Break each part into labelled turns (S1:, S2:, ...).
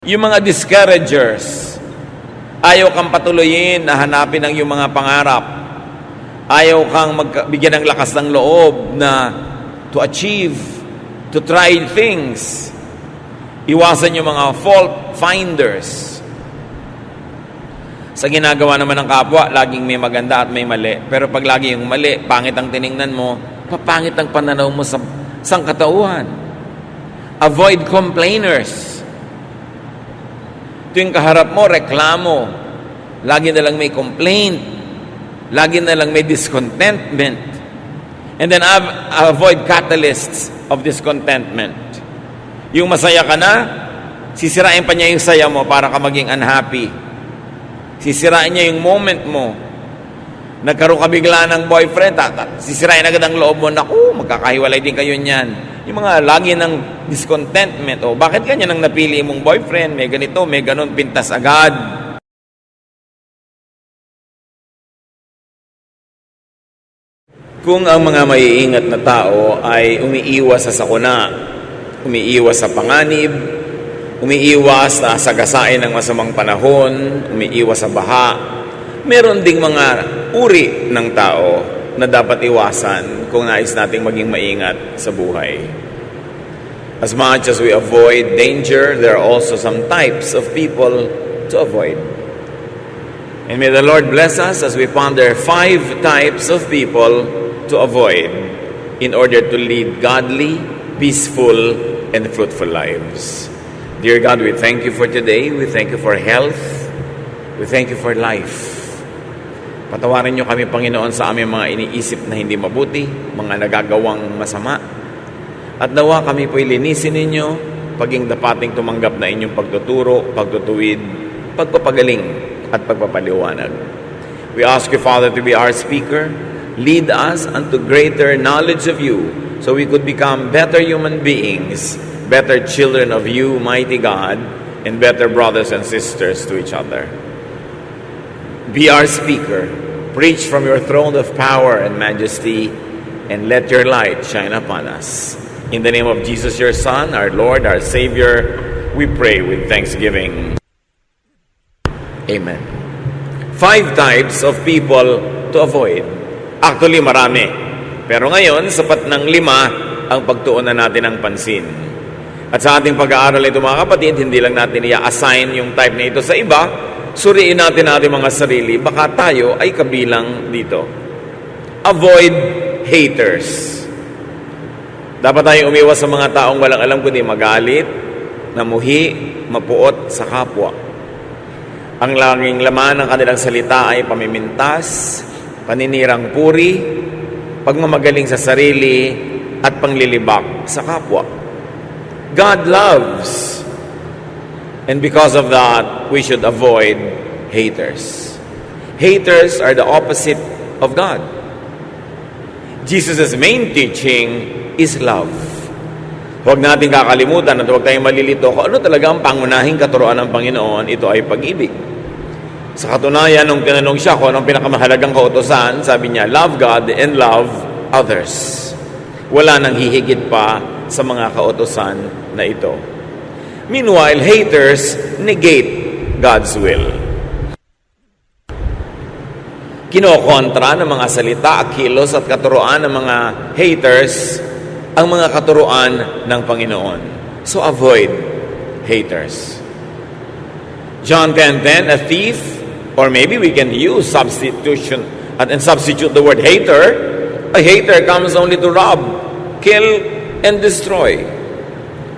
S1: Yung mga discouragers, ayaw kang patuloyin na hanapin ang iyong mga pangarap. Ayaw kang bigyan ng lakas ng loob na to achieve, to try things. Iwasan yung mga fault finders. Sa ginagawa naman ng kapwa, laging may maganda at may mali. Pero pag lagi yung mali, pangit ang tiningnan mo, papangit ang pananaw mo sa sangkatauhan. Avoid complainers. Tuwing kaharap mo, reklamo. Lagi na lang may complaint. Lagi na lang may discontentment. And then avoid catalysts of discontentment. Yung masaya ka na, sisirain pa niya yung saya mo para ka maging unhappy. Sisirain niya yung moment mo. Nagkaroon ka bigla ng boyfriend, sisirain agad ang loob mo, naku, magkakahiwalay din kayo niyan. Yung mga lagi ng discontentment, bakit ganyan ang napili mong boyfriend, may ganito, may ganon, pintas agad. Kung ang mga maiingat na tao ay umiiwas sa sakuna, umiiwas sa panganib, umiiwas na sagasain ng masamang panahon, umiiwas sa baha, meron ding mga uri ng tao na dapat iwasan kung nais nating maging maingat sa buhay. As much as we avoid danger, there are also some types of people to avoid. And may the Lord bless us as we ponder 5 types of people to avoid in order to lead godly, peaceful, and fruitful lives. Dear God, we thank you for today. We thank you for health. We thank you for life. Patawarin niyo kami, Panginoon, sa aming mga iniisip na hindi mabuti, mga nagagawang masama. At nawa kami po'y linisin ninyo, paging dapating tumanggap na inyong pagtuturo, pagtutuwid, pagpapagaling, at pagpapaliwanag. We ask you, Father, to be our speaker. Lead us unto greater knowledge of you, so we could become better human beings, better children of you, mighty God, and better brothers and sisters to each other. Be our speaker. Preach from your throne of power and majesty, and let your light shine upon us. In the name of Jesus, your Son, our Lord, our Savior, we pray with thanksgiving. Amen. 5 types of people to avoid. Actually, marami. Pero ngayon, sapat ng 5 ang pagtuunan natin ng pansin. At sa ating pag-aaral ito, mga kapatid, hindi lang natin i-assign yung type na ito sa iba. Suriin natin ating mga sarili, baka tayo ay kabilang dito. Avoid haters. Dapat tayong umiwas sa mga taong walang alam kundi magalit, namuhi, mapuot sa kapwa. Ang laging laman ng kanilang salita ay pamimintas, paninirang puri, pagmamagaling sa sarili, at panglilibak sa kapwa. God loves. And because of that, we should avoid haters. Haters are the opposite of God. Jesus' main teaching is love. Huwag natin kakalimutan at huwag tayong malilito kung ano talaga ang pangunahing katuruan ng Panginoon, ito ay pag-ibig. Sa katunayan, nung tinanong siya kung anong pinakamahalagang kautusan, sabi niya, love God and love others. Wala nang hihigit pa sa mga kautusan na ito. Meanwhile, haters negate God's will. Kinokontra ng mga salita, kilos at katuruan ng mga haters ang mga katuruan ng Panginoon. So avoid haters. John 10:10, a thief, or maybe we can use substitution and substitute the word hater. A hater comes only to rob, kill, and destroy.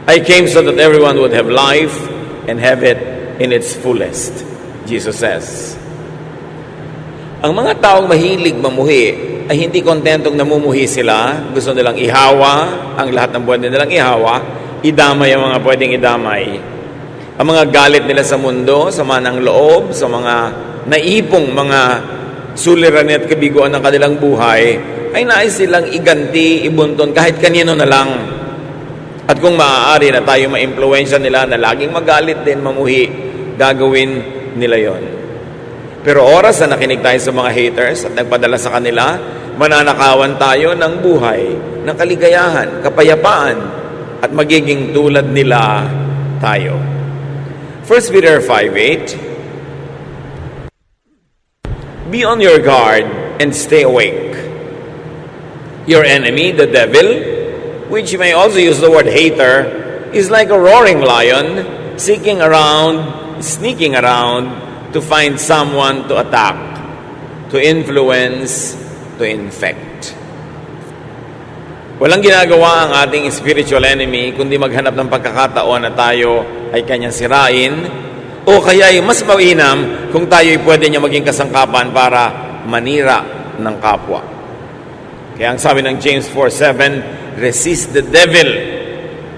S1: I came so that everyone would have life and have it in its fullest, Jesus says. Ang mga taong mahilig mamuhi ay hindi kontentong namumuhi sila. Gusto nilang ihawa ang lahat ng buwan nilang ihawa, idamay ang mga pwedeng idamay. Ang mga galit nila sa mundo, sama ng loob, sa mga naipong mga suliranin at kabiguan ng kanilang buhay, ay nais silang iganti, ibunton kahit kanino na lang. At kung maaari na tayo ma-impluwensya nila na laging magalit din, mamuhi, gagawin nila yon. Pero oras na nakinig tayo sa mga haters at nagpadala sa kanila, mananakawan tayo ng buhay, ng kaligayahan, kapayapaan, at magiging tulad nila tayo. 1 Peter 5:8, be on your guard and stay awake. Your enemy, the devil, which you may also use the word hater, is like a roaring lion, sneaking around to find someone to attack, to influence, to infect. Walang ginagawa ang ating spiritual enemy kundi maghanap ng pagkakataon na tayo ay kanyang sirain, o kaya ay mas mainam kung tayo ay pwede niya maging kasangkapan para manira ng kapwa. Kaya ang sabi ng James 4:7, resist the devil.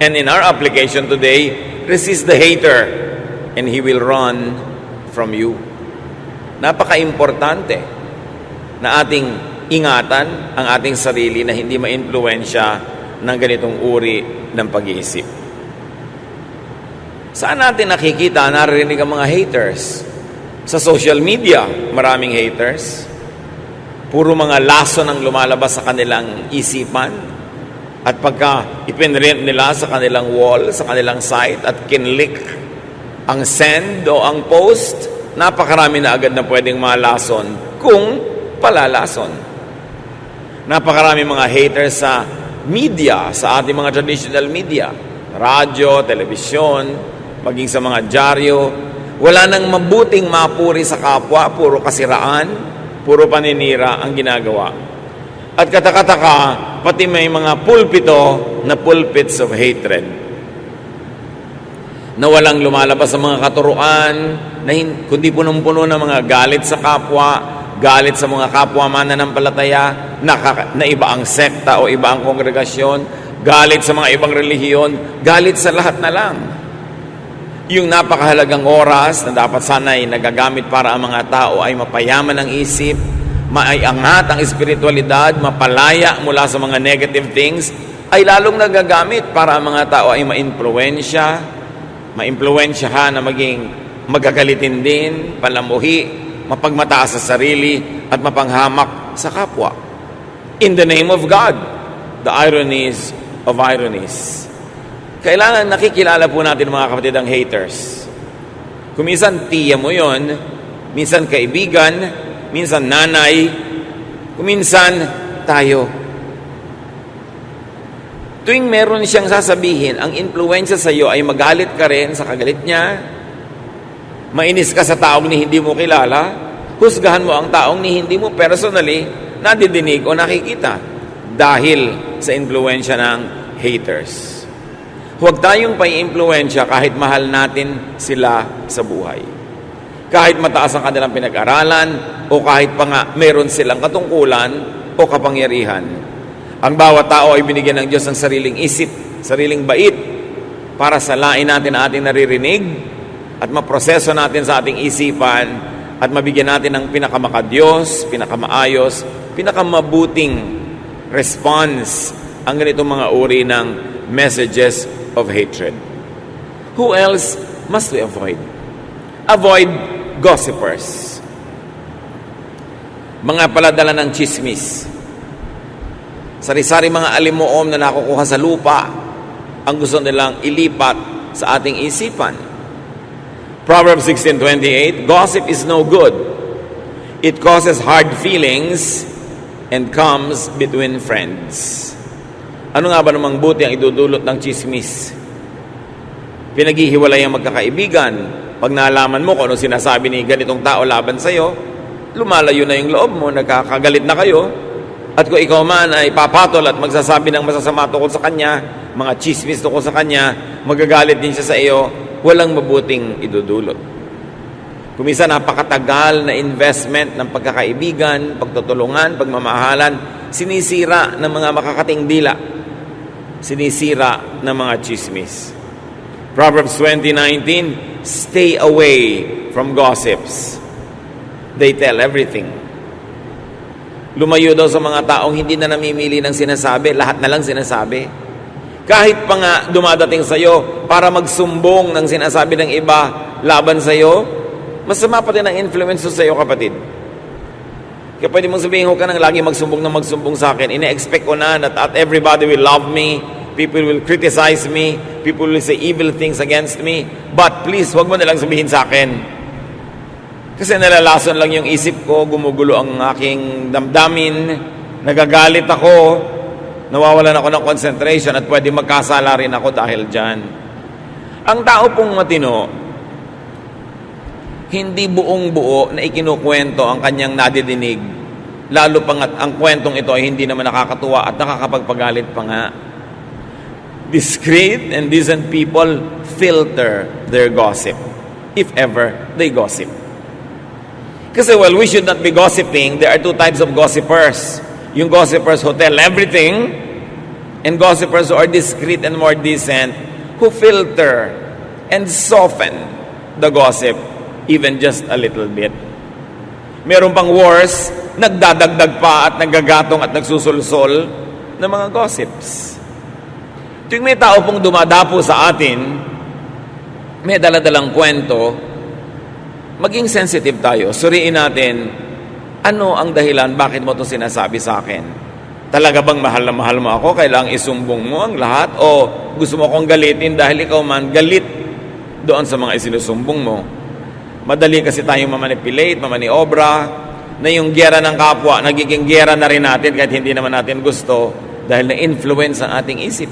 S1: And in our application today, resist the hater and he will run from you. Napaka-importante na ating ingatan ang ating sarili na hindi ma-impluwensya ng ganitong uri ng pag-iisip. Saan natin nakikita, naririnig ang mga haters? Sa social media, maraming haters. Puro mga lason ang lumalabas sa kanilang isipan. At pagka ipinrint nila sa kanilang wall, sa kanilang site, at kinlik ang send o ang post, napakarami na agad na pwedeng malason kung palalason. Napakarami mga haters sa media, sa ating mga traditional media, radyo, telebisyon, maging sa mga dyaryo. Wala nang mabuting mapuri sa kapwa, puro kasiraan, puro paninira ang ginagawa. At katakataka, pati may mga pulpito na pulpits of hatred, na walang lumalabas sa mga katuruan, kundi punong-puno ng mga galit sa kapwa, galit sa mga kapwa mananampalataya, na iba ang sekta o iba ang kongregasyon, galit sa mga ibang relihiyon, galit sa lahat na lang. Yung napakahalagang oras na dapat sana ay nagagamit para ang mga tao ay mapayaman ang isip, maiangat ang espiritualidad, mapalaya mula sa mga negative things, ay lalong nagagamit para ang mga tao ay maimpluwensyahan na maging magagalitin din, palamuhi, mapagmataas sa sarili, at mapanghamak sa kapwa. In the name of God, the ironies of ironies. Kailangan nakikilala po natin mga kapatid ang haters. Kung minsan tiya mo yon, minsan kaibigan, minsan nanay, kung minsan tayo. Tuwing meron siyang sasabihin, ang influensya sa iyo ay magalit ka rin sa kagalit niya, mainis ka sa taong ni hindi mo kilala, husgahan mo ang taong ni hindi mo personally nadidinig o nakikita dahil sa influensya ng haters. Huwag tayong pai-impluwensya kahit mahal natin sila sa buhay. Kahit mataas ang kanilang pinag-aralan o kahit pa nga meron silang katungkulan o kapangyarihan. Ang bawat tao ay binigyan ng Diyos ng sariling isip, sariling bait para salain natin ang ating naririnig at maproseso natin sa ating isipan at mabigyan natin ng pinakamaka-Diyos, pinakamaayos, pinakamabuting response ang ganitong mga uri ng messages of hatred. Who else must we avoid? Avoid gossipers. Mga paladala ng chismis. Sari-sari mga alimuom na nakukuha sa lupa ang gusto nilang ilipat sa ating isipan. Proverbs 16:28, gossip is no good. It causes hard feelings and comes between friends. Ano nga ba namang buti ang idudulot ng chismis? Pinaghihiwalay ang magkakaibigan. Pag nalaman mo kung ano sinasabi ni ganitong tao laban sa'yo, lumalayo na yung loob mo, nagkakagalit na kayo. At kung ikaw man ay papatol at magsasabi ng masasama tungkol sa kanya, mga chismis tungkol sa kanya, magagalit din siya sa iyo, walang mabuting idudulot. Kung minsan napakatagal na investment ng pagkakaibigan, pagtutulungan, pagmamahalan, sinisira ng mga makakating dila, sinisira ng mga chismis. Proverbs 20:19, stay away from gossips. They tell everything. Lumayo daw sa mga taong hindi na namimili ng sinasabi, lahat na lang sinasabi. Kahit pa nga dumadating sa iyo para magsumbong ng sinasabi ng iba laban sa iyo, masama pa din ang influence sa iyo, kapatid. Kaya pwede mong sabihin, huwag ka nang lagi magsumbong sa akin. Ine-expect ko na that everybody will love me, people will criticize me, people will say evil things against me, but please, huwag mo nalang sabihin sa akin. Kasi nalalason lang yung isip ko, gumugulo ang aking damdamin, nagagalit ako, nawawalan ako ng concentration at pwede magkasala rin ako dahil dyan. Ang tao pong matino, hindi buong buo na ikinukwento ang kanyang nadidinig, lalo pangat ang kwentong ito ay hindi naman nakakatuwa at nakakapagpagalit pa nga. Discreet and decent people filter their gossip, if ever they gossip. Kasi we should not be gossiping. There are two types of gossipers. Yung gossipers who tell everything, and gossipers who are discreet and more decent, who filter and soften the gossip even just a little bit. Meron pang worse, nagdadagdag pa at nagagatong at nagsusulsol ng mga gossips. Tuwing may tao pong dumadapo sa atin, may daladalang kwento, maging sensitive tayo. Suriin natin, ano ang dahilan, bakit mo ito sinasabi sa akin? Talaga bang mahal na mahal mo ako? Kailangang isumbong mo ang lahat? O gusto mo akong galitin dahil ikaw man galit doon sa mga isinusumbong mo? Madali kasi tayong mamanipulate, mamaniobra, na yung giyera ng kapwa, nagiging giyera na rin natin kahit hindi naman natin gusto dahil na-influence ang ating isip.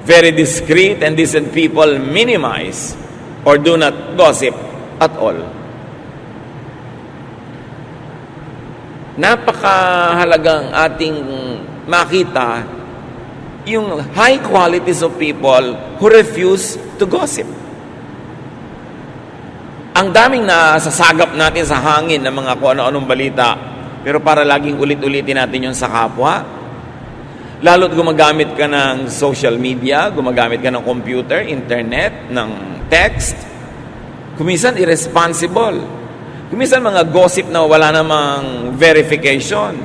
S1: Very discreet and decent people minimize or do not gossip at all. Napakahalagang ating makita yung high qualities of people who refuse to gossip. Ang daming nasasagap natin sa hangin ng mga kung ano-anong balita, pero para laging ulit-ulitin natin yun sa kapwa. Lalo't gumagamit ka ng social media, gumagamit ka ng computer, internet, ng text. Kuminsan irresponsible. Kuminsan mga gossip na wala namang verification.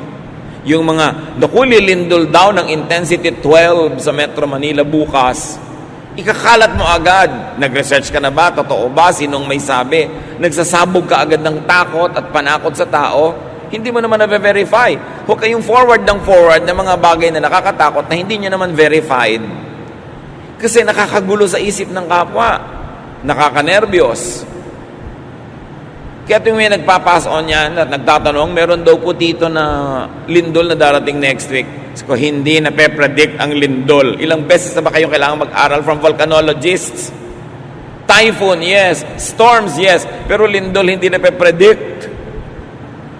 S1: Yung mga, lilindol daw ng intensity 12 sa Metro Manila bukas, ikakalat mo agad. Nag-research ka na ba? Totoo ba? Sinong may sabi? Nagsasabog ka agad ng takot at panakot sa tao. Hindi mo naman na-verify. Huwag kayong forward ng mga bagay na nakakatakot na hindi nyo naman verified. Kasi nakakagulo sa isip ng kapwa. Nakakanerbiyos. Kaya tuwing may nagpapass on yan at nagtatanong, meron daw po dito na lindol na darating next week. So, hindi na pe-predict ang lindol. Ilang beses na ba kayo kailangan mag-aral from volcanologists? Typhoon, yes. Storms, yes. Pero lindol hindi na pe-predict.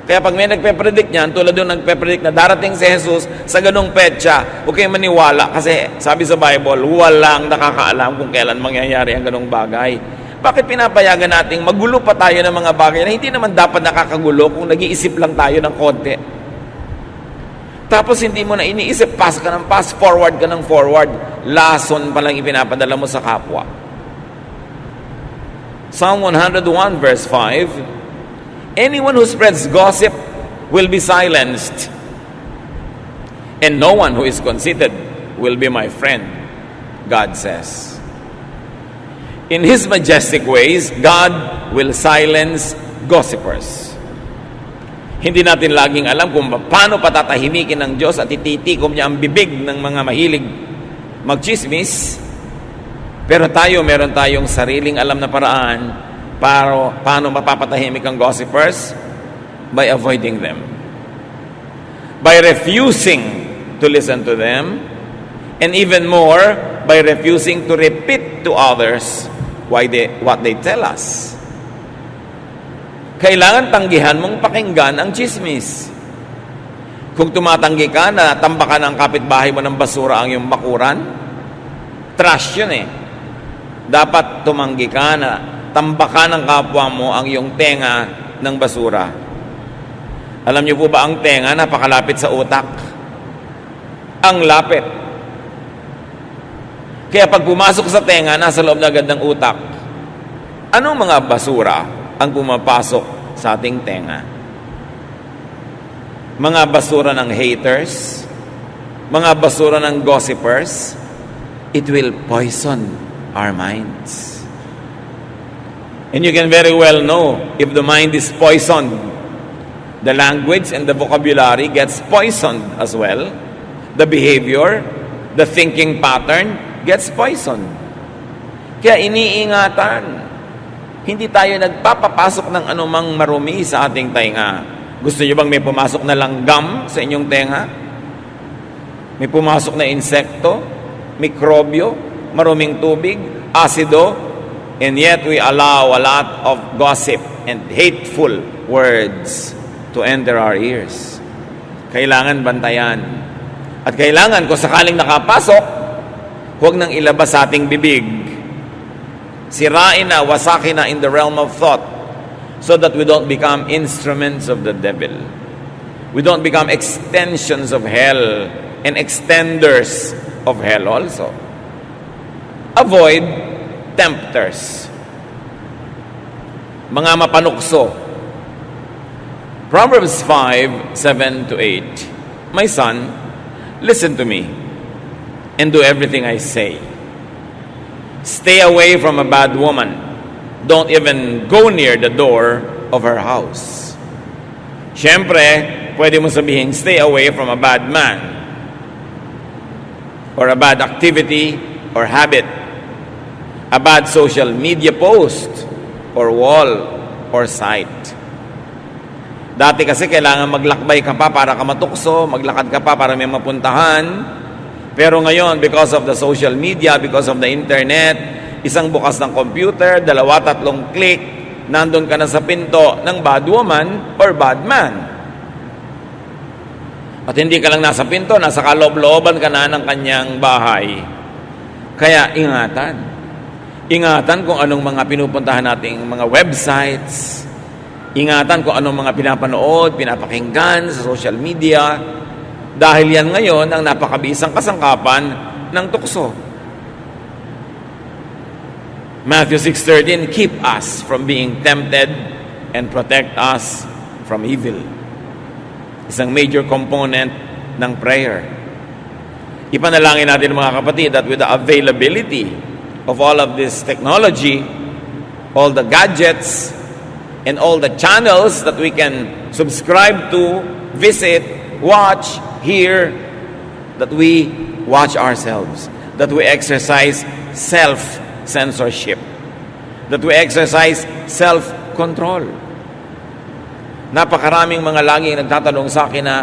S1: Kaya pag may nagpe-predict niyan, tulad yung nagpe-predict na darating si Jesus sa ganong petsa, huwag kayong maniwala kasi sabi sa Bible, walang nakakaalam kung kailan mangyayari ang ganong bagay. Bakit pinapayagan nating magulo pa tayo ng mga bagay na hindi naman dapat nakakagulo kung nag-iisip lang tayo ng konti? Tapos hindi mo na iniisip, pass ka ng pass, forward ka ng forward. Lason pa lang ipinapadala mo sa kapwa. Psalm 101 verse 5, anyone who spreads gossip will be silenced, and no one who is conceited will be my friend, God says. In His majestic ways, God will silence gossipers. Hindi natin laging alam kung paano patatahimikin ng Diyos at ititikom niya ang bibig ng mga mahilig magchismis, pero meron tayong sariling alam na paraan paano mapapatahimik ang gossipers? By avoiding them. By refusing to listen to them. And even more, by refusing to repeat to others what they tell us. Kailangan tanggihan mong pakinggan ang chismis. Kung tumatanggi ka na tambakan ng kapitbahay mo ng basura ang iyong bakuran, trash yun eh. Dapat tumanggi ka na tambakan ng kapwa mo ang iyong tenga ng basura. Alam niyo po ba ang tenga napakalapit sa utak? Ang lapit. Kaya pag pumasok sa tenga, nasa loob na agad ng utak. Anong mga basura ang pumapasok sa ating tenga? Mga basura ng haters, mga basura ng gossipers. It will poison our minds. And you can very well know if the mind is poisoned. The language and the vocabulary gets poisoned as well. The behavior, the thinking pattern gets poisoned. Kaya iniingatan. Hindi tayo nagpapapasok ng anumang marumi sa ating tenga. Gusto niyo bang may pumasok na langgam sa inyong tenga? May pumasok na insekto, mikrobyo, maruming tubig, asido, and yet we allow a lot of gossip and hateful words to enter our ears. Kailangan bantayan. At kailangan kung sakaling nakapasok, huwag nang ilabas sa ating bibig. Sirain na, wasakin na in the realm of thought so that we don't become instruments of the devil. We don't become extensions of hell and extenders of hell also. Avoid tempters. Mga mapanukso. Proverbs 5:7-8. My son, listen to me and do everything I say. Stay away from a bad woman. Don't even go near the door of her house. Siyempre, pwede mo sabihin, stay away from a bad man or a bad activity or habit, a bad social media post or wall or site. Dati kasi kailangan maglakbay ka pa para ka matukso, maglakad ka pa para may mapuntahan. Pero ngayon, because of the social media, because of the internet, isang bukas ng computer, 2-3 click, nandun ka na sa pinto ng bad woman or bad man. At hindi ka lang nasa pinto, nasa kaloob-looban ka na ng kanyang bahay. Kaya ingatan. Ingatan kung anong mga pinupuntahan nating mga websites. Ingatan kung anong mga pinapanood, pinapakinggan sa social media. Dahil yan ngayon ang napakabisang kasangkapan ng tukso. Matthew 6:13, keep us from being tempted and protect us from evil. Isang major component ng prayer. Ipanalangin natin mga kapatid that with the availability of all of this technology, all the gadgets, and all the channels that we can subscribe to, visit, watch, hear, that we watch ourselves, that we exercise self-censorship, that we exercise self-control. Napakaraming mga laging nagtatanong sa akin na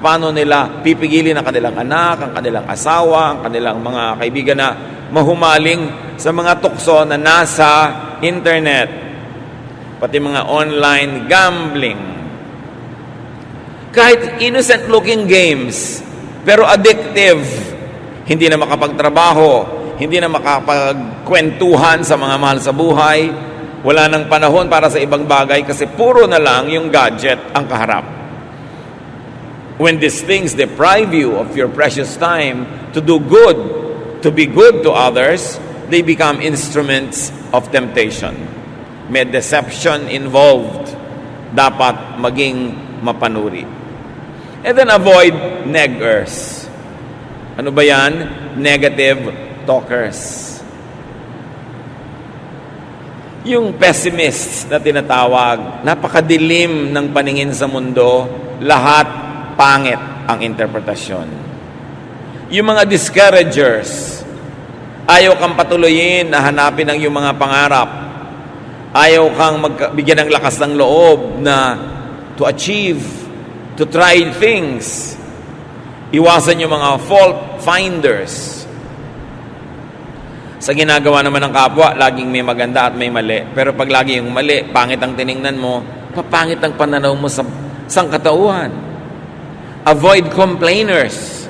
S1: paano nila pipigilin ang kanilang anak, ang kanilang asawa, ang kanilang mga kaibigan na mahumaling sa mga tukso na nasa internet, pati mga online gambling. Kahit innocent-looking games, pero addictive. Hindi na makapagtrabaho, hindi na makapagkwentuhan sa mga mahal sa buhay, wala nang panahon para sa ibang bagay kasi puro na lang yung gadget ang kaharap. When these things deprive you of your precious time to do good, to be good to others, they become instruments of temptation. May deception involved. Dapat maging mapanuri. And then avoid neggers. Ano ba yan? Negative talkers. Yung pessimists na tinatawag, napakadilim ng paningin sa mundo, lahat pangit ang interpretasyon. Yung mga discouragers, ayaw kang patuloyin na hanapin ang iyong mga pangarap. Ayaw kang bigyan ng lakas ng loob na to achieve, to try things. Iwasan yung mga fault finders. Sa ginagawa naman ng kapwa, laging may maganda at may mali. Pero pag lagi yung mali, pangit ang tiningnan mo, papangit ang pananaw mo sa sangkatauhan. Avoid complainers.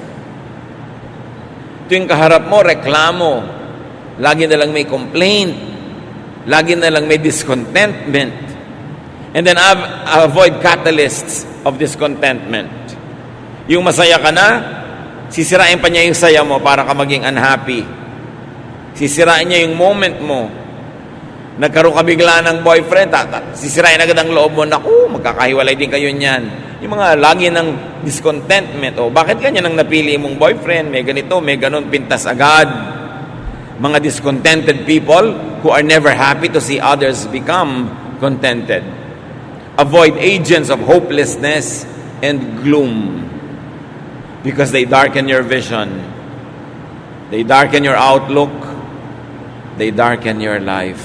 S1: Tuwing kaharap mo, reklamo. Lagi na lang may complaint. Lagi na lang may discontentment. And then avoid catalysts of discontentment. Yung masaya ka na, sisirain pa niya yung saya mo para ka maging unhappy. Sisirain niya yung moment mo. Nagkaroon ka bigla ng boyfriend, sisirain agad ang loob mo, naku, magkakahiwalay din kayo niyan. Yung mga lagi ng discontentment, bakit ganyan ang napili mong boyfriend, may ganito, may ganon, pintas agad. Mga discontented people who are never happy to see others become contented. Avoid agents of hopelessness and gloom because they darken your vision. They darken your outlook. They darken your life.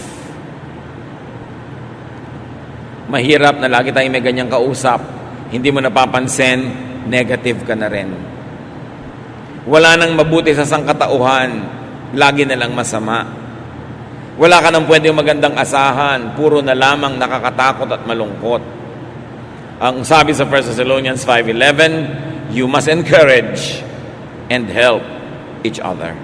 S1: Mahirap na lagi tayong may ganyang kausap. Hindi mo napapansin, negative ka na rin. Wala nang mabuti sa sangkatauhan. Lagi na lang masama. Wala ka nang pwedeng magandang asahan. Puro na lamang nakakatakot at malungkot. Ang sabi sa 1 Thessalonians 5:11, you must encourage and help each other.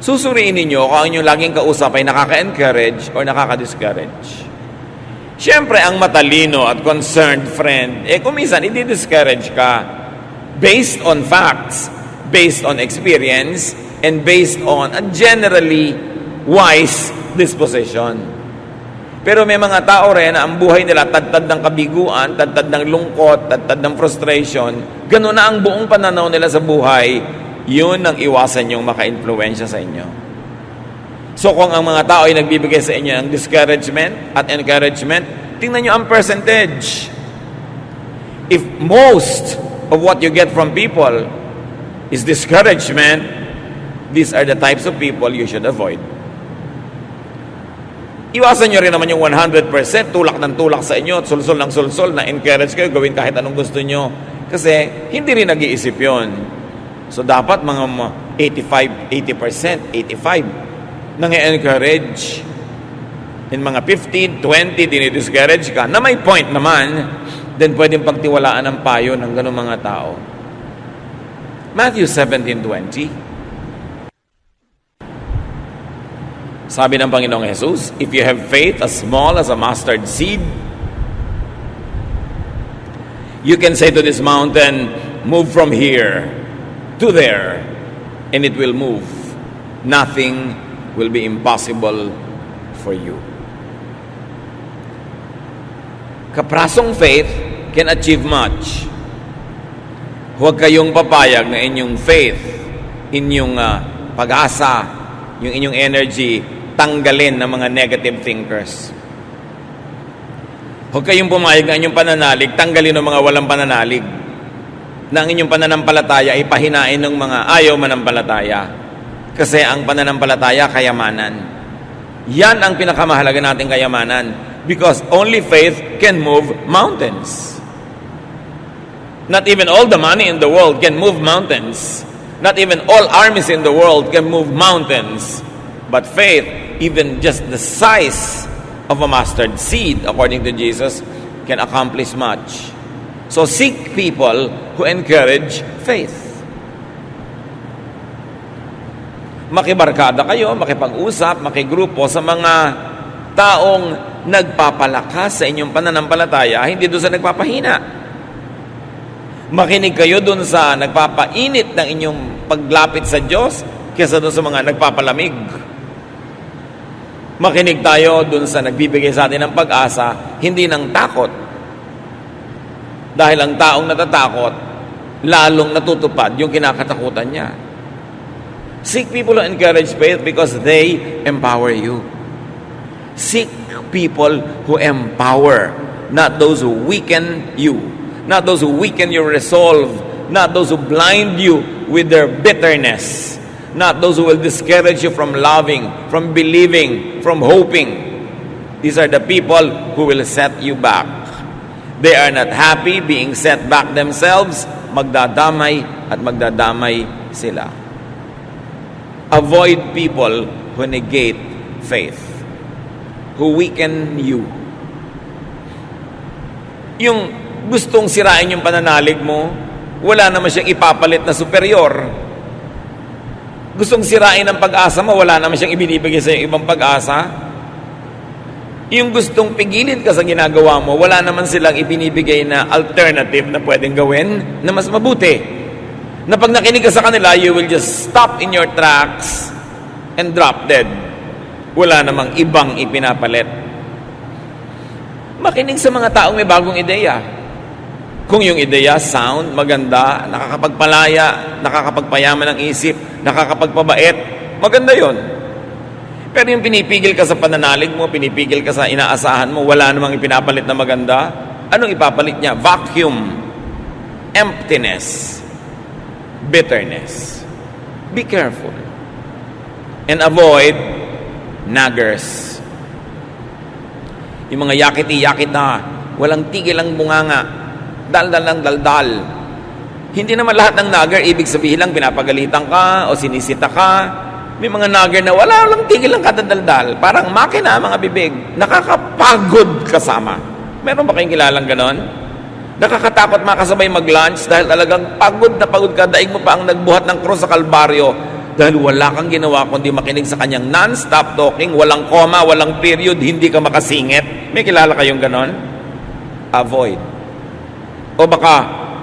S1: Susuriin ninyo kung ang inyong laging kausap ay nakaka-encourage or nakaka-discourage. Siyempre, ang matalino at concerned friend, kung minsan, i-discourage ka based on facts, based on experience, and based on a generally wise disposition. Pero may mga tao rin na ang buhay nila tad-tad ng kabiguan, tad-tad ng lungkot, tad-tad ng frustration. Ganun na ang buong pananaw nila sa buhay. Yun ang iwasan yung maka-influensya sa inyo. So kung ang mga tao ay nagbibigay sa inyo ng discouragement at encouragement, tingnan nyo ang percentage. If most of what you get from people is discouragement, these are the types of people you should avoid. Iwasan nyo rin naman yung 100% tulak ng tulak sa inyo at sulsol ng sulsol na encourage kayo gawin kahit anong gusto nyo. Kasi hindi rin nag-iisip yun. So dapat mga 85% nang i-encourage. In mga 15, 20, dinidiscourage ka, na may point naman, then pwedeng pagtiwalaan ng payo ng ganung mga tao. Matthew 17:20. Sabi ng Panginoong Jesus, if you have faith as small as a mustard seed, you can say to this mountain, move from here to there, and it will move. Nothing will be impossible for you. Kaprasong faith can achieve much. Huwag kayong papayag na inyong faith, inyong pag-asa, yung inyong energy, tanggalin ng mga negative thinkers. Huwag kayong pumayag na inyong pananalig, tanggalin ng mga walang pananalig. Na ang inyong pananampalataya ay pahinain ng mga ayaw manampalataya. Kasi ang pananampalataya, kayamanan. Yan ang pinakamahalaga nating kayamanan. Because only faith can move mountains. Not even all the money in the world can move mountains. Not even all armies in the world can move mountains. But faith, even just the size of a mustard seed, according to Jesus, can accomplish much. So seek people who encourage faith. Makibarkada kayo, makipag-usap, makigrupo sa mga taong nagpapalakas sa inyong pananampalataya, hindi doon sa nagpapahina. Makinig kayo doon sa nagpapainit ng inyong paglapit sa Diyos kaysa doon sa mga nagpapalamig. Makinig tayo doon sa nagbibigay sa atin ng pag-asa, hindi ng takot. Dahil ang taong natatakot, lalong natutupad yung kinakatakutan niya. Seek people who encourage faith because they empower you. Seek people who empower, not those who weaken you, not those who weaken your resolve, not those who blind you with their bitterness, not those who will discourage you from loving, from believing, from hoping. These are the people who will set you back. They are not happy being set back themselves. Magdadamay at magdadamay sila. Avoid people who negate faith, who weaken you. Yung gustong sirain yung pananalig mo, wala naman siyang ipapalit na superior. Gustong sirain ang pag-asa mo, wala naman siyang ibinibigay sa ibang pag-asa. Yung gustong pigilin ka sa ginagawa mo, wala naman silang ibinibigay na alternative na pwedeng gawin na mas mabuti. Na pag nakinig ka sa kanila, you will just stop in your tracks and drop dead. Wala namang ibang ipinapalit. Makinig sa mga taong may bagong ideya. Kung yung ideya, sound, maganda, nakakapagpalaya, nakakapagpayaman ng isip, nakakapagpabait, maganda yon. Pero yung pinipigil ka sa pananalig mo, pinipigil ka sa inaasahan mo, wala namang ipinapalit na maganda, anong ipapalit niya? Vacuum, emptiness, bitterness. Be careful. And avoid naggers. Yung mga yakiti-yakit na, walang tigil ang bunganga, daldal ng daldal. Hindi naman lahat ng nagger, ibig sabihin lang pinapagalitan ka o sinisita ka. May mga nagger na walang tigil ang kadadaldal. Parang makina, mga bibig. Nakakapagod kasama. Meron ba kayong kilalang ganon? Nakakatakot makasabay mag-lunch dahil talagang pagod na pagod ka. Daig mo pa ang nagbuhat ng krus sa Kalbaryo. Dahil wala kang ginawa kundi makinig sa kanyang non-stop talking, walang comma, walang period, hindi ka makasingit. May kilala kayong ganon? Avoid. O baka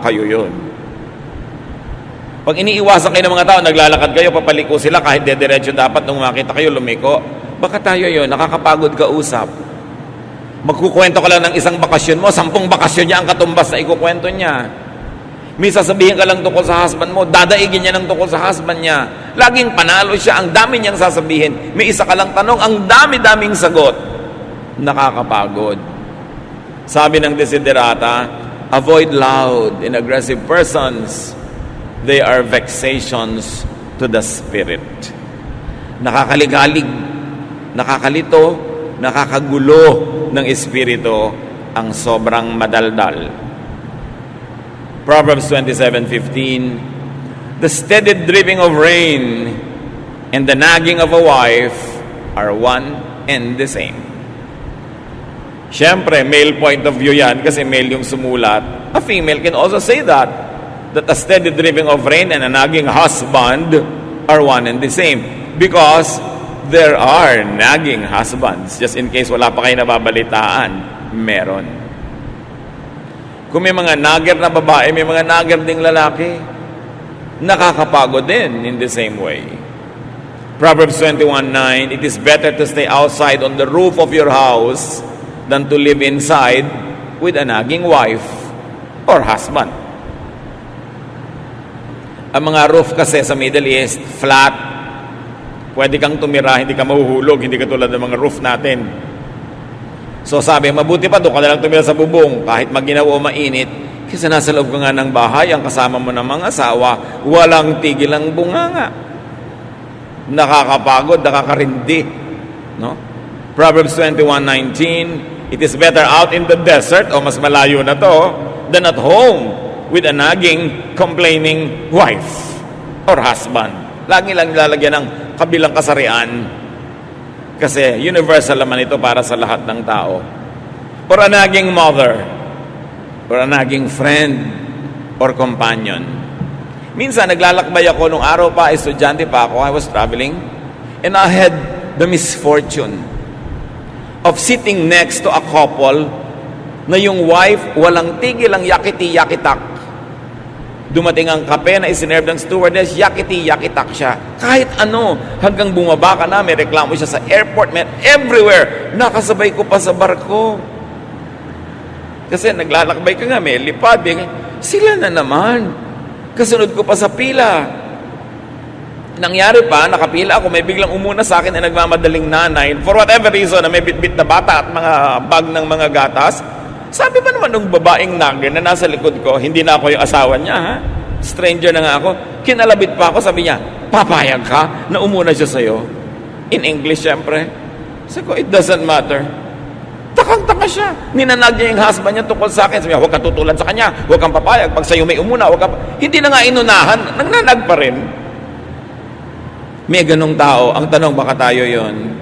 S1: kayo yun. Pag iniiwasan kayo ng mga tao, naglalakad kayo, papaliko sila, kahit dediretso dapat nung makita kayo, lumiko. Baka tayo yun, nakakapagod ka usap. Magkukwento ka lang ng isang bakasyon mo, 10 bakasyon niya ang katumbas na ikukwento niya. May sasabihin ka lang tungkol sa husband mo, dadaigin niya ng tungkol sa husband niya. Laging panalo siya, ang dami niyang sasabihin. May isa ka lang tanong, ang dami-daming sagot. Nakakapagod. Sabi ng desiderata, avoid loud and aggressive persons. They are vexations to the spirit. Nakakaligalig, nakakalito, nakakagulo ng espiritu ang sobrang madaldal. Proverbs 27:15, the steady dripping of rain and the nagging of a wife are one and the same. Siyempre, male point of view yan kasi male yung sumulat. A female can also say that a steady dripping of rain and a nagging husband are one and the same. Because there are nagging husbands. Just in case wala pa kayo nababalitaan, meron. Kung may mga nagger na babae, may mga nagger ding lalaki. Nakakapagod din in the same way. Proverbs 21:9, it is better to stay outside on the roof of your house than to live inside with a nagging wife or husband. Ang mga roof kasi sa Middle East, flat. Pwede kang tumira, hindi ka mahuhulog, hindi katulad ng mga roof natin. So sabi, mabuti pa doon ka na lang tumira sa bubong kahit maginaw o mainit kasi nasa loob ka nga ng bahay, ang kasama mo ng mga asawa, walang tigil ang bunganga. Nakakapagod, nakakarindi. No? Proverbs 21:19, it is better out in the desert, o mas malayo na to, than at home with a nagging, complaining wife or husband. Lagi lang lalagyan ng kabilang kasarian. Kasi universal naman ito para sa lahat ng tao. Or a nagging mother, or a nagging friend, or companion. Minsan, naglalakbay ako nung araw pa, estudyante pa ako, I was traveling, and I had the misfortune of sitting next to a couple na yung wife, walang tigil ang yakiti-yakitak. Dumating ang kape na isinerve ng stewardess, yakiti-yakitak siya. Kahit ano, hanggang bumaba ka na, may reklamo siya sa airport, man, everywhere. Nakasabay ko pa sa barko. Kasi naglalakbay ka nga, may lipad. Sila na naman. Kasunod ko pa sa pila. Nangyari pa, nakapila ako, may biglang umuna sa akin na nagmamadaling nanay. For whatever reason, na may bitbit na bata at mga bag ng mga gatas. Sabi ba naman ng babaeng nagger na nasa likod ko, hindi na ako yung asawa niya, ha? Stranger na nga ako. Kinalabit pa ako, sabi niya, papayag ka na umuna siya sa'yo? In English, syempre. Sabi ko, it doesn't matter. Takang-taka siya. Ninanag niya yung husband niya tungkol sa akin. Sabi niya, huwag ka tutulad sa kanya, huwag kang papayag. Pag sa'yo may umuna, huwag ka... Hindi na nga inunahan, nagnanag pa rin. May ganong tao. Ang tanong, baka tayo yon.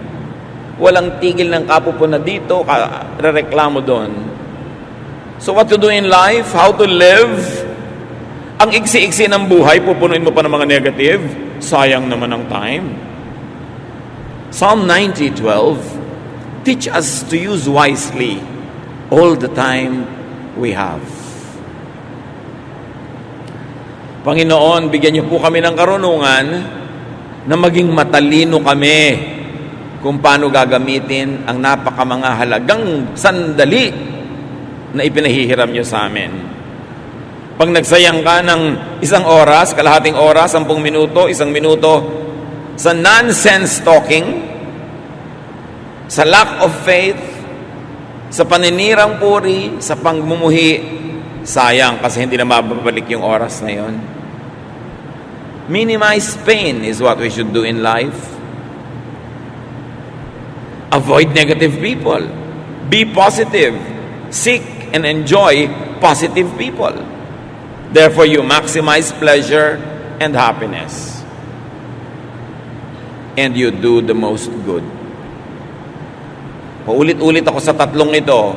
S1: Walang tigil ng kapupo na dito, rereklamo doon. So what to do in life? How to live? Ang iksi-iksi ng buhay, pupunuin mo pa ng mga negative. Sayang naman ang time. Psalm 90:12, teach us to use wisely all the time we have. Panginoon, bigyan niyo po kami ng karunungan na maging matalino kami kung paano gagamitin ang napakamanga halagang sandali na ipinahihiram niyo sa amin. Pag nagsayang ka ng 1 oras, kalahating oras, 10 minuto, 1 minuto, sa nonsense talking, sa lack of faith, sa paninirang puri, sa pangmumuhi, sayang kasi hindi na mababalik yung oras na yon. Minimize pain is what we should do in life. Avoid negative people. Be positive. Seek and enjoy positive people. Therefore, you maximize pleasure and happiness. And you do the most good. Paulit-ulit ako sa tatlong ito.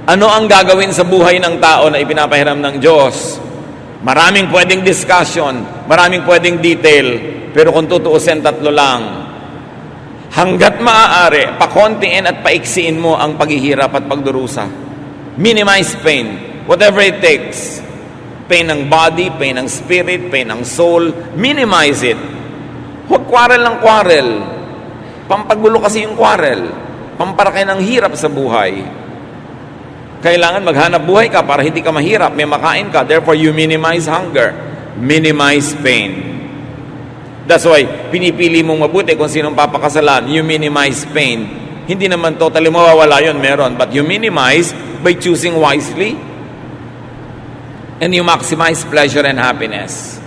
S1: Ano ang gagawin sa buhay ng tao na ipinapahiram ng Diyos? Maraming pwedeng discussion, maraming pwedeng detail, pero kung tutuusin, tatlo lang. Hanggat maaari, pakontiin at paiksiin mo ang paghihirap at pagdurusa. Minimize pain, whatever it takes. Pain ng body, pain ng spirit, pain ng soul, minimize it. Huwag quarrel ng quarrel. Pampagulo kasi yung quarrel. Pamparaki ng hirap sa buhay. Kailangan maghanap buhay ka para hindi ka mahirap, may makain ka. Therefore, you minimize hunger. Minimize pain. That's why, pinipili mong mabuti kung sinong papakasalan. You minimize pain. Hindi naman totally mawawala yun, meron. But you minimize by choosing wisely. And you maximize pleasure and happiness.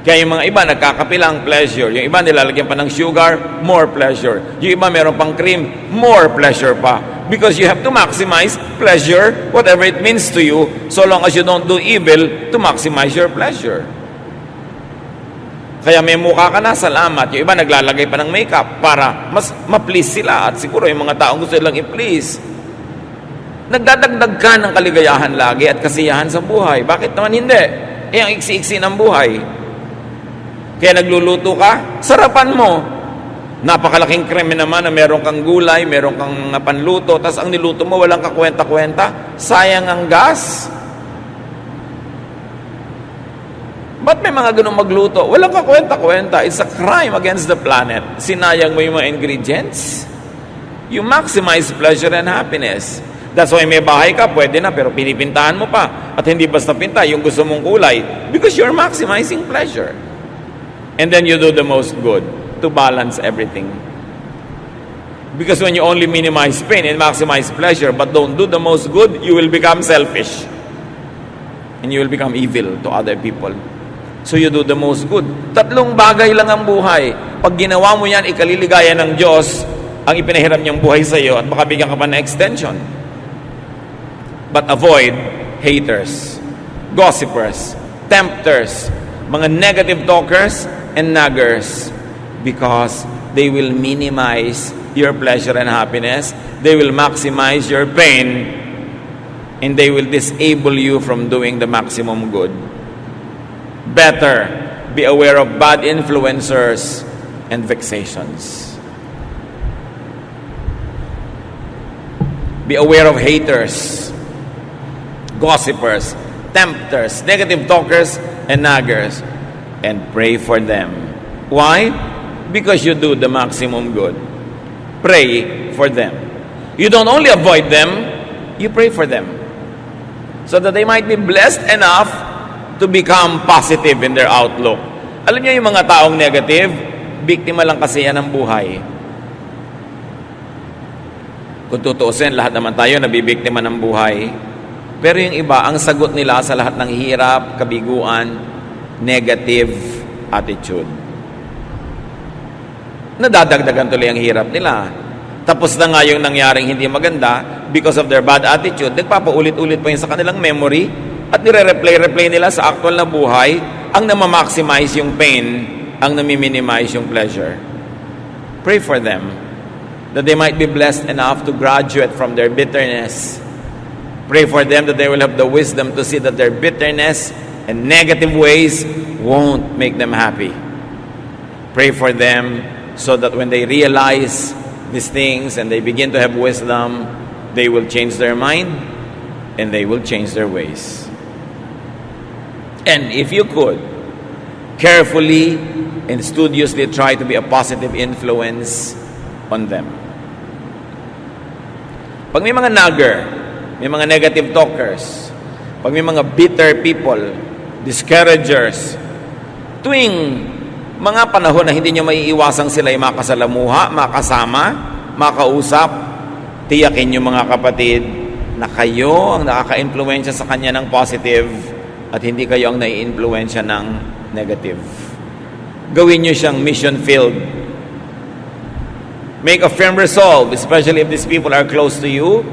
S1: Kaya yung mga iba, nagkakapilang pleasure. Yung iba, nilalagyan pa ng sugar, more pleasure. Yung iba, meron pang cream, more pleasure pa. Because you have to maximize pleasure, whatever it means to you, so long as you don't do evil to maximize your pleasure. Kaya may mukha ka na, salamat. Yung iba, naglalagay pa ng makeup para mas ma-please sila. At siguro yung mga taong gusto nilang i-please. Nagdadagdag ka ng kaligayahan lagi at kasiyahan sa buhay. Bakit naman hindi? Ang iksi-iksi ng buhay. Kaya nagluluto ka, sarapan mo. Napakalaking kreme naman na meron kang gulay, meron kang panluto, tapos ang niluto mo walang kakwenta-kwenta, sayang ang gas. Ba't may mga ganun magluto? Walang kakwenta-kwenta. It's a crime against the planet. Sinayang mo yung mga ingredients. You maximize pleasure and happiness. That's why may bahay ka, pwede na, pero pinipintahan mo pa. At hindi basta pinta, yung gusto mong kulay. Because you're maximizing pleasure. And then you do the most good to balance everything. Because when you only minimize pain and maximize pleasure but don't do the most good, you will become selfish. And you will become evil to other people. So you do the most good. Tatlong bagay lang ang buhay. Pag ginawa mo yan, ikaliligaya ng Diyos ang ipinahiram niyang buhay sa iyo at baka bigyan ka pa ng extension. But avoid haters, gossipers, tempters, mga negative talkers, and naggers. Because they will minimize your pleasure and happiness. They will maximize your pain. And they will disable you from doing the maximum good. Better be aware of bad influencers and vexations. Be aware of haters, gossipers, tempters, negative talkers, and naggers. And pray for them. Why? Because you do the maximum good. Pray for them. You don't only avoid them, you pray for them. So that they might be blessed enough to become positive in their outlook. Alam niyo yung mga taong negative, biktima lang kasi yan ng buhay. Kung tutuusin, lahat naman tayo nabibiktima ng buhay. Pero yung iba, ang sagot nila sa lahat ng hirap, kabiguan, negative attitude. Nadadagdagan tuloy ang hirap nila. Tapos na nga yung nangyaring hindi maganda because of their bad attitude, nagpapaulit-ulit pa yun sa kanilang memory at nire-replay nila sa actual na buhay ang namamaximize yung pain, ang nami-minimize yung pleasure. Pray for them that they might be blessed enough to graduate from their bitterness. Pray for them that they will have the wisdom to see that their bitterness and negative ways won't make them happy. Pray for them so that when they realize these things and they begin to have wisdom, they will change their mind and they will change their ways. And if you could, carefully and studiously try to be a positive influence on them. Pag may mga nagger, may mga negative talkers, pag may mga bitter people, discouragers, tuwing mga panahon na hindi nyo maiiwasang sila ay makasalamuha, makasama, makausap, tiyakin nyo mga kapatid na kayo ang nakaka-influensya sa kanya ng positive at hindi kayo ang nai-influensya ng negative. Gawin nyo siyang mission-filled. Make a firm resolve, especially if these people are close to you,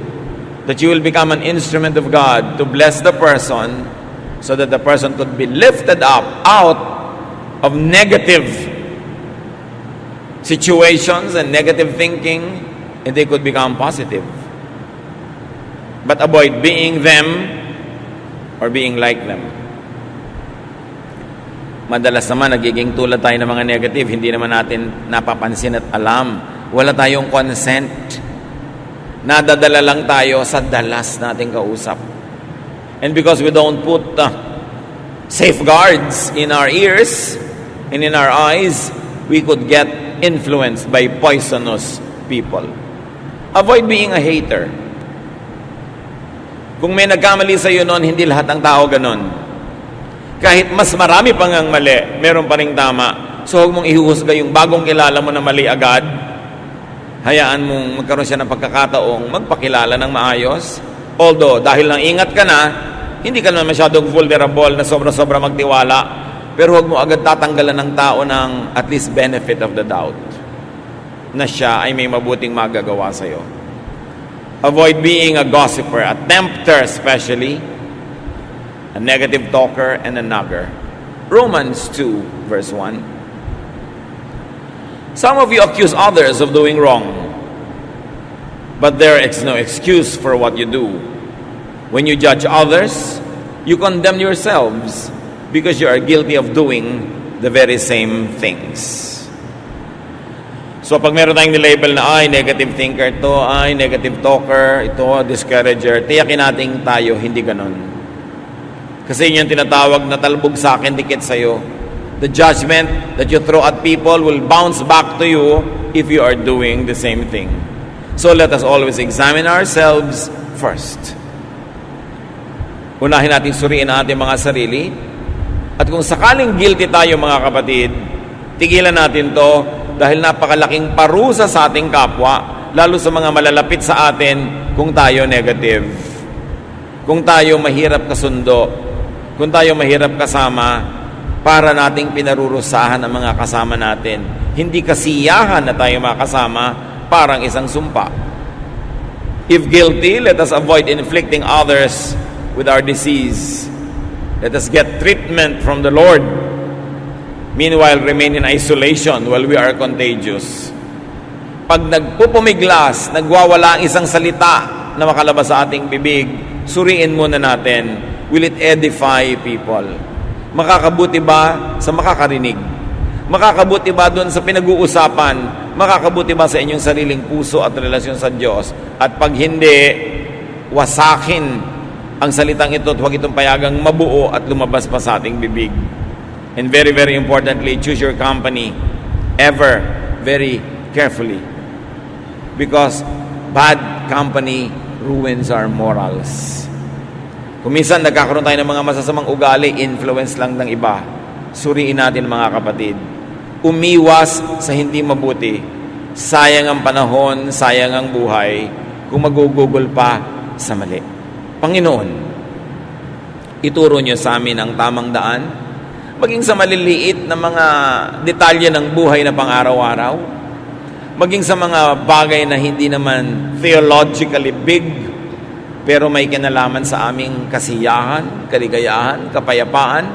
S1: that you will become an instrument of God to bless the person so that the person could be lifted up out of negative situations and negative thinking, and they could become positive. But avoid being them or being like them. Madalas naman, nagiging tulad tayo ng mga negative, hindi naman natin napapansin at alam. Wala tayong consent. Nadadala lang tayo sa dalas nating kausap. And because we don't put safeguards in our ears and in our eyes, we could get influenced by poisonous people. Avoid being a hater. Kung may nagkamali sa iyo noon, hindi lahat ng tao ganon. Kahit mas marami pang ang mali, meron pa ring tama. So huwag mong ihuhusga yung bagong kilala mo na mali agad. Hayaan mong magkaroon siya ng pagkakataong magpakilala ng maayos. Although, dahil nang ingat ka na, hindi ka naman masyadong vulnerable na sobra-sobra magtiwala. Pero huwag mo agad tatanggalan ng tao ng at least benefit of the doubt na siya ay may mabuting magagawa sa iyo. Avoid being a gossiper, a tempter especially, a negative talker, and a nagger. Romans 2, verse 1. Some of you accuse others of doing wrong, but there is no excuse for what you do. When you judge others, you condemn yourselves because you are guilty of doing the very same things. So pag meron tayong nilabel na ay negative thinker to, ay negative talker, ito discourager, tiyakin natin tayo, hindi ganon. Kasi yun yung tinatawag na talbog sa akin, dikit sa'yo. The judgment that you throw at people will bounce back to you if you are doing the same thing. So let us always examine ourselves first. Unahin natin suriin ang ating mga sarili. At kung sakaling guilty tayo mga kapatid, tigilan natin to dahil napakalaking parusa sa ating kapwa, lalo sa mga malalapit sa atin kung tayo negative. Kung tayo mahirap kasundo, kung tayo mahirap kasama, para nating pinarurusahan ang mga kasama natin. Hindi kasiyahan na tayo makasama, parang isang sumpa. If guilty, let us avoid inflicting others with our disease. Let us get treatment from the Lord. Meanwhile, remain in isolation while we are contagious. Pag nagpupumiglas, nagwawala ang isang salita na makalabas sa ating bibig, suriin muna natin, will it edify people? Makakabuti ba sa makakarinig? Makakabuti ba doon sa pinag-uusapan? Makakabuti ba sa inyong sariling puso at relasyon sa Diyos? At pag hindi, wasakin ang salitang ito at huwag itong payagang mabuo at lumabas pa sa ating bibig. And very, very importantly, choose your company ever very carefully. Because bad company ruins our morals. Kung minsan nagkakaroon tayo ng mga masasamang ugali, influence lang ng iba. Suriin natin mga kapatid. Umiwas sa hindi mabuti. Sayang ang panahon, sayang ang buhay, kung magugugol pa sa mali. Panginoon, ituro niyo sa amin ang tamang daan, maging sa maliliit na mga detalye ng buhay na pang-araw-araw, maging sa mga bagay na hindi naman theologically big, pero may kinalaman sa aming kasiyahan, kaligayahan, kapayapaan,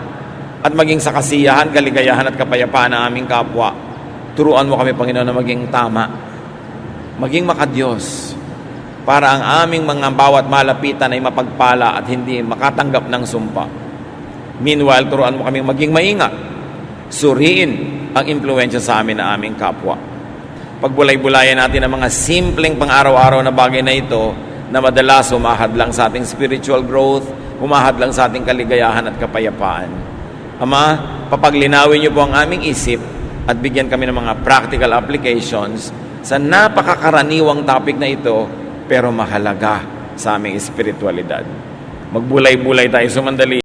S1: at maging sa kasiyahan, kaligayahan at kapayapaan ng aming kapwa. Turuan mo kami, Panginoon, na maging tama, maging makadiyos, para ang aming mga bawat malapitan ay mapagpala at hindi makatanggap ng sumpa. Meanwhile, turuan mo kami maging maingat. Suriin ang impluensya sa amin na aming kapwa. Pagbulay-bulayan natin ang mga simpleng pang-araw-araw na bagay na ito na madalas humahad lang sa ating spiritual growth, humahad lang sa ating kaligayahan at kapayapaan. Ama, papaglinawin niyo po ang aming isip at bigyan kami ng mga practical applications sa napakakaraniwang topic na ito pero mahalaga sa aming espiritualidad. Magbulay-bulay tayo sumandali.